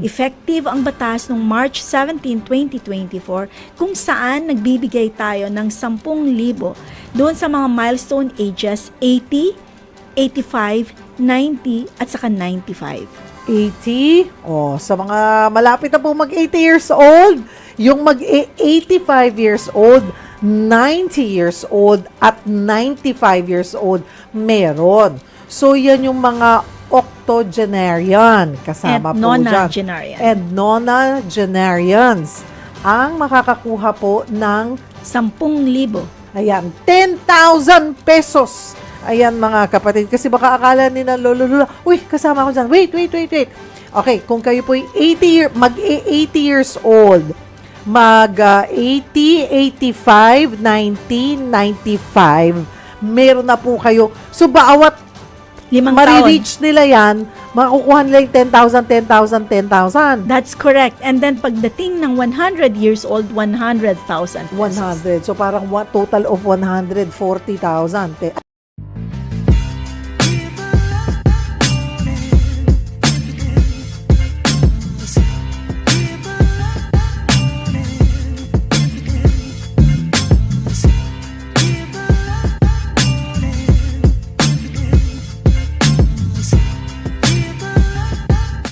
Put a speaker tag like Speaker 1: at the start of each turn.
Speaker 1: Effective ang batas noong March 17, 2024 kung saan nagbibigay tayo ng 10,000 doon sa mga milestone ages 80, 85, 90 at saka 95.
Speaker 2: 80. Sa mga malapit na po mag-80 years old, yung mag-85 years old, 90 years old, at 95 years old, meron. So, yan yung mga octogenarian. Kasama
Speaker 1: And
Speaker 2: po dyan.
Speaker 1: nonagenarian.
Speaker 2: And nonagenarians. Ang makakakuha po ng
Speaker 1: 10,000.
Speaker 2: ayan, 10,000 pesos. Ayan mga kapatid. Kasi baka akala nila, lolo, uy, kasama ko dyan. Wait. Okay, kung kayo po mag-80 years old, mag-80, 85, 90, 95, meron na po kayo. So, bawat
Speaker 1: 5 taon.
Speaker 2: marireach nila yan, makukuha nila yung 10,000, 10,000, 10,000.
Speaker 1: That's correct. And then pagdating ng 100 years old, 100,000 pesos.
Speaker 2: 100. So, parang total of 140,000.